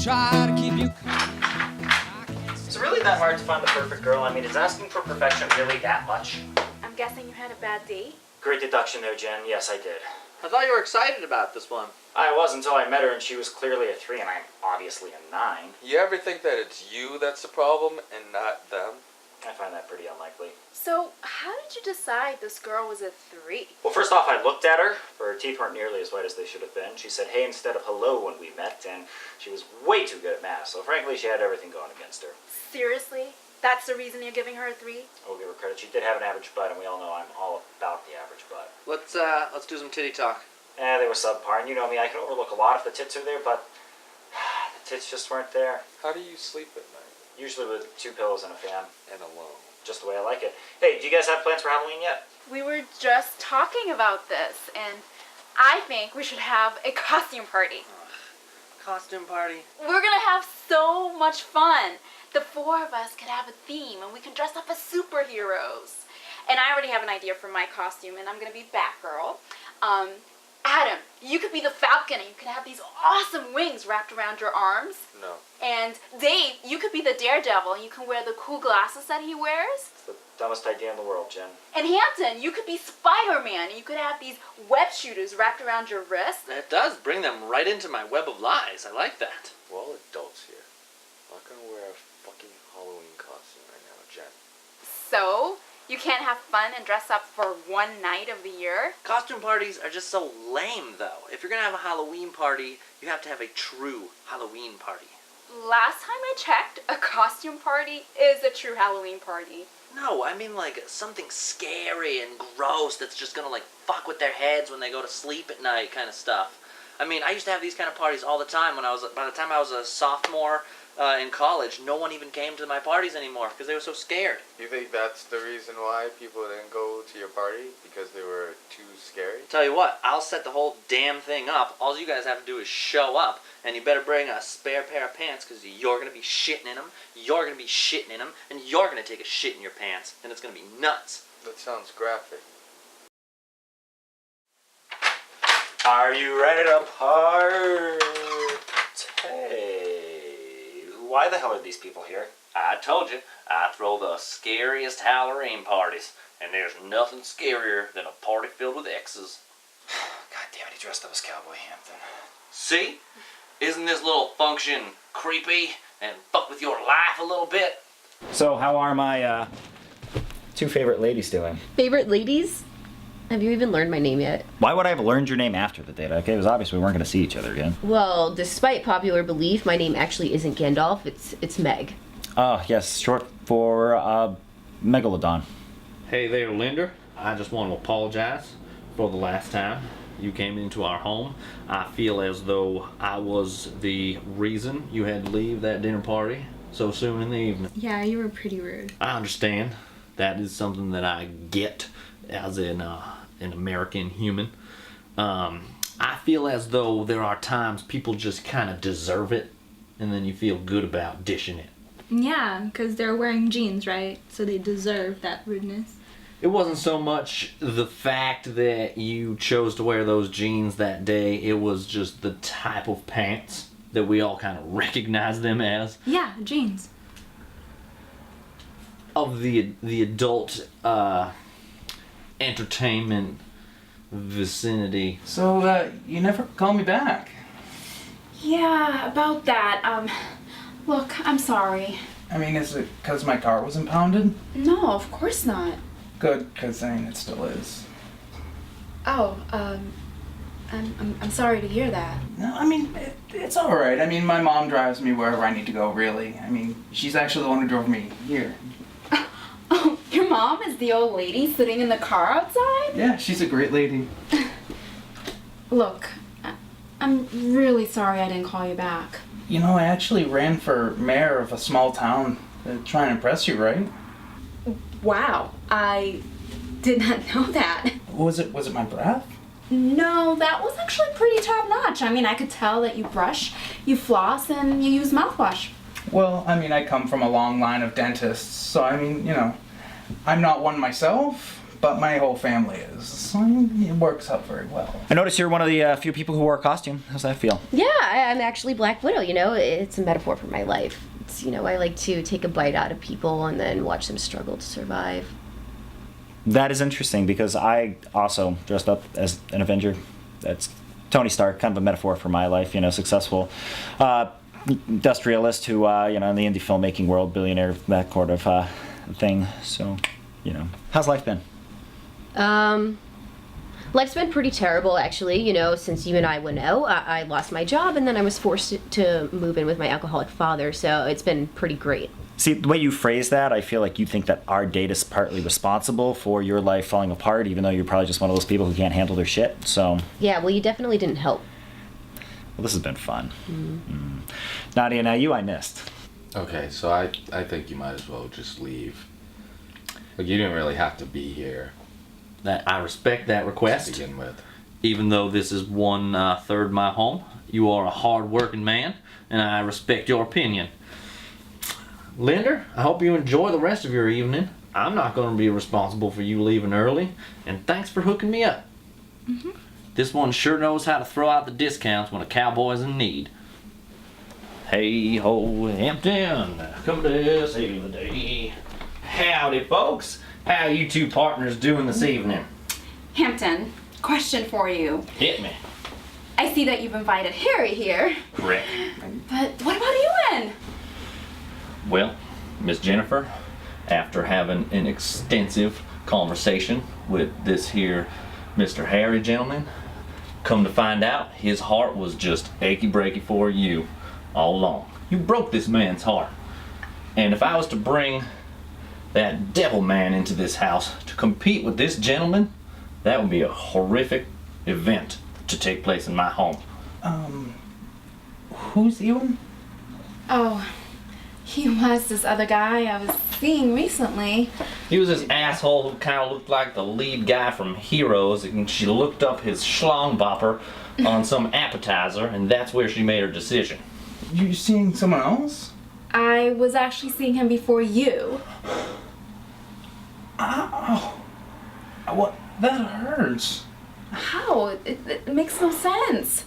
try to keep you. Is it really that hard to find the perfect girl? I mean, is asking for perfection really that much? I'm guessing you had a bad date? Great deduction there, Jen. Yes, I did. I thought you were excited about this one. I was until I met her and she was clearly a 3 and I'm obviously a 9. You ever think that it's you that's the problem and not them? I find that pretty unlikely. So, how did you decide this girl was a 3? Well, first off, I looked at her. Her teeth weren't nearly as white as they should have been. She said hey instead of hello when we met, and she was way too good at math, so frankly, she had everything going against her. Seriously? That's the reason you're giving her a 3? I'll give her credit. She did have an average butt, and we all know I'm all about the average butt. Let's do some titty talk. They were subpar, and you know me, I can overlook a lot if the tits are there, but the tits just weren't there. How do you sleep at night? Usually with 2 pillows and a fan. And alone. Just the way I like it. Hey, do you guys have plans for Halloween yet? We were just talking about this, and I think we should have a costume party. Costume party. We're gonna have so much fun. The 4 of us could have a theme, and we can dress up as superheroes. And I already have an idea for my costume, and I'm gonna be Batgirl. Adam, you could be the Falcon, and you could have these awesome wings wrapped around your arms. No. And Dave, you could be the Daredevil, and you can wear the cool glasses that he wears. It's the dumbest idea in the world, Jen. And Hampton, you could be Spider-Man, and you could have these web shooters wrapped around your wrist. That does bring them right into my web of lies. I like that. We're all adults here. I'm not gonna wear a fucking Halloween costume right now, Jen. So, you can't have fun and dress up for one night of the year? Costume parties are just so lame, though. If you're gonna have a Halloween party, you have to have a true Halloween party. Last time I checked, a costume party is a true Halloween party. No, I mean like something scary and gross that's just gonna like fuck with their heads when they go to sleep at night kind of stuff. I mean, I used to have these kind of parties all the time by the time I was a sophomore in college, no one even came to my parties anymore because they were so scared. You think that's the reason why people didn't go to your party? Because they were too scary? Tell you what, I'll set the whole damn thing up. All you guys have to do is show up, and you better bring a spare pair of pants because you're going to be shitting in them, you're going to be shitting in them, and you're going to take a shit in your pants, and it's going to be nuts. That sounds graphic. Are you ready to party? Why the hell are these people here? I told you, I throw the scariest Halloween parties, and there's nothing scarier than a party filled with X's. God damn it, he dressed up as Cowboy Hampton. See? Isn't this little function creepy and fuck with your life a little bit? So, how are my 2 favorite ladies doing? Favorite ladies? Have you even learned my name yet? Why would I have learned your name after the date? Okay, it was obvious we weren't going to see each other again. Well, despite popular belief, my name actually isn't Gandalf, it's Meg. Oh, yes, short for Megalodon. Hey there, Linder. I just want to apologize for the last time you came into our home. I feel as though I was the reason you had to leave that dinner party so soon in the evening. Yeah, you were pretty rude. I understand. That is something that I get as an American human. I feel as though there are times people just kind of deserve it, and then you feel good about dishing it. Yeah, because they're wearing jeans, right? So they deserve that rudeness. It wasn't so much the fact that you chose to wear those jeans that day, it was just the type of pants that we all kind of recognize them as. Yeah, jeans. Of the adult entertainment vicinity. So, you never call me back. Yeah, about that. Look, I'm sorry. I mean, is it because my car was impounded? No, of course not. Good, because I mean, it still is. Oh, I'm sorry to hear that. No, I mean, it's alright. I mean, my mom drives me wherever I need to go, really. I mean, she's actually the one who drove me here. Oh, your mom is the old lady sitting in the car outside? Yeah, she's a great lady. Look, I'm really sorry I didn't call you back. You know, I actually ran for mayor of a small town to try and impress you, right? Wow, I did not know that. Was it my breath? No, that was actually pretty top notch. I mean, I could tell that you brush, you floss, and you use mouthwash. Well, I mean, I come from a long line of dentists, so I mean, you know, I'm not one myself, but my whole family is. So it works out very well. I notice you're one of the few people who wore a costume. How's that feel? Yeah, I'm actually Black Widow, you know? It's a metaphor for my life. It's, you know, I like to take a bite out of people and then watch them struggle to survive. That is interesting because I also dressed up as an Avenger. That's Tony Stark, kind of a metaphor for my life, you know, successful industrialist who, you know, in the indie filmmaking world, billionaire, that sort of thing. So, you know, how's life been? Life's been pretty terrible, actually. You know, since you and I went out, I lost my job, and then I was forced to move in with my alcoholic father, so it's been pretty great. See, the way you phrase that, I feel like you think that our date is partly responsible for your life falling apart, even though you're probably just one of those people who can't handle their shit, so... Yeah, well, you definitely didn't help. Well, this has been fun. Nadia, now you I missed. Okay, so I think you might as well just leave. Like, you didn't really have to be here That I respect that to request. begin with. Even though this is 1/3 my home, you are a hard-working man, and I respect your opinion. Linder, I hope you enjoy the rest of your evening. I'm not going to be responsible for you leaving early, and thanks for hooking me up. This one sure knows how to throw out the discounts when a cowboy's in need. Hey ho, Hampton, come to save the day. Howdy, folks. How you two partners doing this evening? Hampton, question for you. Hit me. I see that you've invited Harry here, Correct. but what about Ewan? Well, Miss Jennifer, after having an extensive conversation with this here Mr. Harry gentleman, come to find out his heart was just achy breaky for you all along. You broke this man's heart. And if I was to bring that devil man into this house to compete with this gentleman, that would be a horrific event to take place in my home. Who's Ewan? Oh, he was this other guy I was seeing recently. He was this asshole who kind of looked like the lead guy from Heroes, and she looked up his schlong bopper on some appetizer, and that's where she made her decision. You seeing someone else? I was actually seeing him before you. Oh, what? That hurts. How? It makes no sense.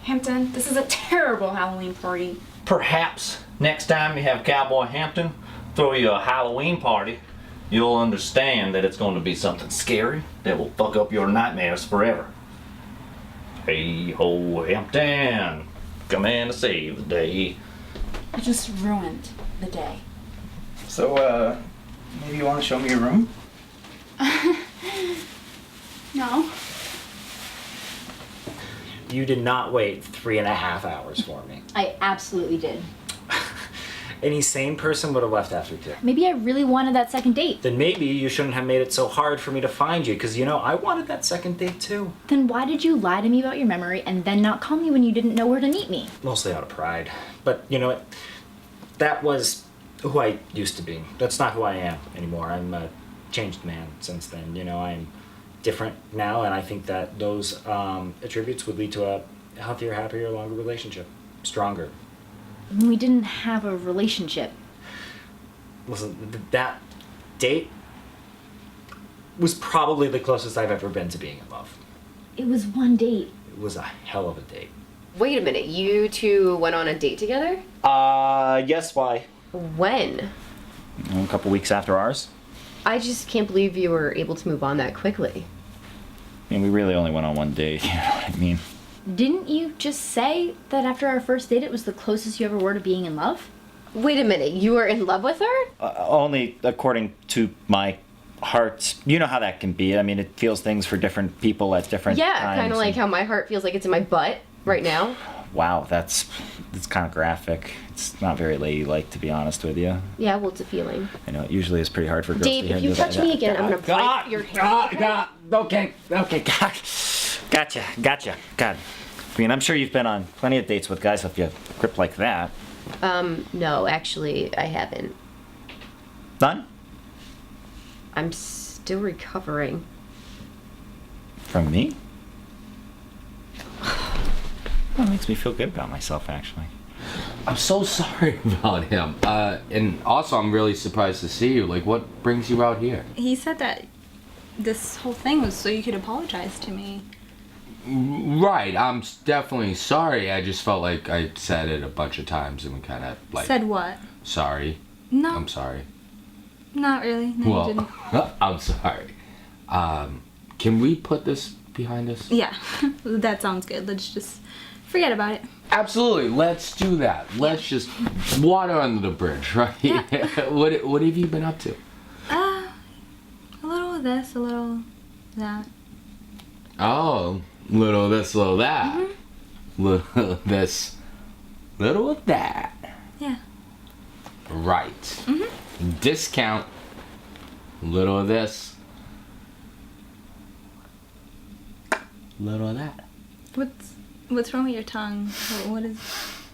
Hampton, this is a terrible Halloween party. Perhaps next time you have Cowboy Hampton throw you a Halloween party, you'll understand that it's going to be something scary that will fuck up your nightmares forever. Hey ho, Hampton, come in to save the day. You just ruined the day. So, maybe you want to show me your room? No. You did not wait 3.5 hours for me. I absolutely did. Any sane person would have left after 2. Maybe I really wanted that second date. Then maybe you shouldn't have made it so hard for me to find you, because, you know, I wanted that second date too. Then why did you lie to me about your memory and then not call me when you didn't know where to meet me? Mostly out of pride. But, you know, that was who I used to be. That's not who I am anymore. I'm a changed man since then. You know, I'm different now, and I think that those attributes would lead to a healthier, happier, longer relationship. Stronger. We didn't have a relationship. Listen, that date was probably the closest I've ever been to being in love. It was one date. It was a hell of a date. Wait a minute, you two went on a date together? Yes, why? When? A couple weeks after ours. I just can't believe you were able to move on that quickly. I mean, we really only went on one date, you know what I mean? Didn't you just say that after our first date it was the closest you ever were to being in love? Wait a minute, you were in love with her? Only according to my heart. You know how that can be. I mean, it feels things for different people at different times. Yeah, kind of like how my heart feels like it's in my butt right now. Wow, that's kind of graphic. It's not very ladylike, to be honest with you. Yeah, well, it's a feeling. I know, it usually is pretty hard for girls Dave, to if you touch me again, I'm gonna bite your hair. Okay, gotcha. God. I mean, I'm sure you've been on plenty of dates with guys with you grip like that. No, actually, I haven't. None? I'm still recovering. From me? That makes me feel good about myself, actually. I'm so sorry about him. And also, I'm really surprised to see you. Like, what brings you out here? He said that this whole thing was so you could apologize to me. Right, I'm definitely sorry. I just felt like I said it a bunch of times and we kind of like. Said what? Sorry. No. I'm sorry. Not really. No, you didn't. Well, I'm sorry. Can we put this behind us? Yeah, that sounds good. Let's just forget about it. Absolutely. Let's do that. Let's just water under the bridge, right? Yeah. What have you been up to? A little of this, a little of that. Oh, little this, little that. Mm-hmm. Little this, little of that. Yeah. Right. Mm-hmm. Discount. Little of this. Little of that. What's wrong with your tongue? What is?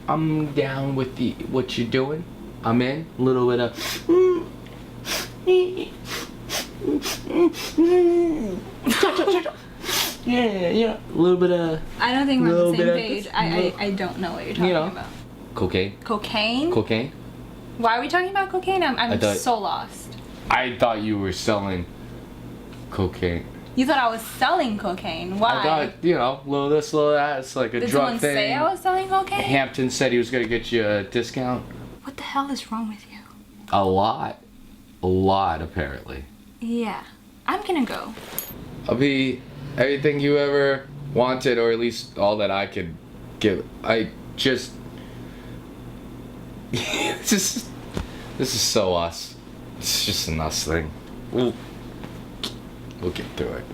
I'm down with what you're doing. I'm in. A little bit of. Yeah. A little bit of. I don't think we're on Little the same bit of page. this, I don't know what you're talking about. Cocaine. Cocaine? Cocaine. Why are we talking about cocaine? I'm thought- so lost. I thought you were selling cocaine. You thought I was selling cocaine. Why? I thought, little this, little that. It's like a Did drug someone thing. say I was selling cocaine? Hampton said he was going to get you a discount. What the hell is wrong with you? A lot. A lot, apparently. Yeah. I'm gonna go. I'll be everything you ever wanted, or at least all that I could give. I just. this is so us. It's just an us thing. We'll get through it.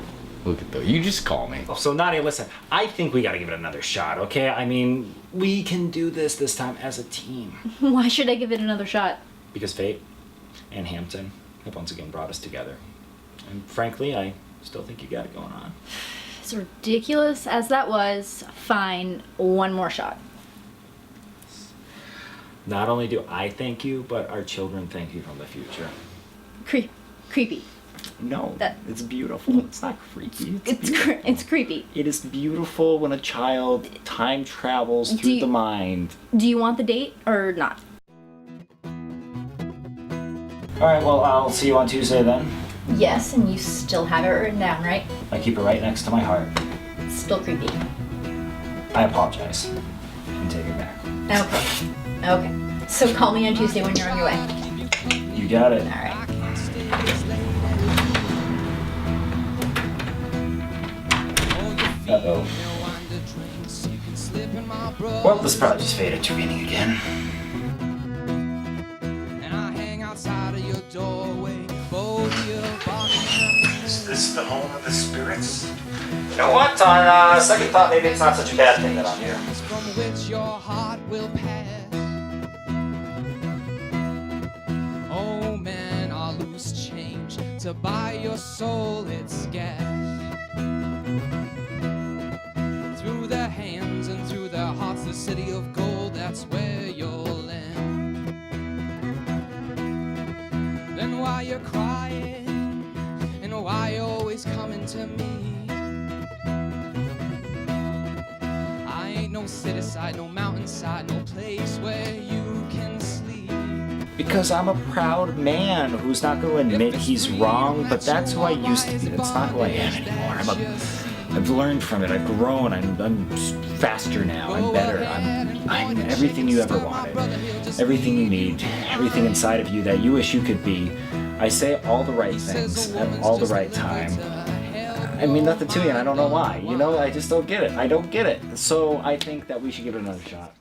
We'll get through it. You just call me. So Nadia, listen, I think we gotta give it another shot, okay? I mean, we can do this time as a team. Why should I give it another shot? Because fate and Hampton have once again brought us together. And frankly, I still think you got it going on. As ridiculous as that was, fine, one more shot. Not only do I thank you, but our children thank you from the future. Creepy. No, That- it's beautiful. It's not creepy. It's creepy. It is beautiful when a child time travels through the mind. Do you want the date or not? All right, well, I'll see you on Tuesday then. Yes, and you still have it written down, right? I keep it right next to my heart. It's still creepy. I apologize. And take it back. Okay. So call me on Tuesday when you're on your way. You got it. All right. Uh-oh. Well, this is probably just fate intervening again. Is this the home of the spirits? You know what? On second thought, maybe it's not such a bad thing that I'm here. Oh man, I'll lose change to buy your soul, it's gas. Through their hands and through their hearts, the city of gold, that's where you'll land. Then why you're crying, and why you're always coming to me? I ain't no city-side, no mountainside, no place where you can sleep. Because I'm a proud man who's not going to admit he's wrong, but that's who I used to be. That's not who I am anymore. I've learned from it. I've grown. I'm faster now. I'm better. I'm everything you ever wanted. Everything you need. Everything inside of you that you wish you could be. I say all the right things at all the right time. I mean nothing to you, and I don't know why. I just don't get it. I don't get it. So I think that we should give it another shot.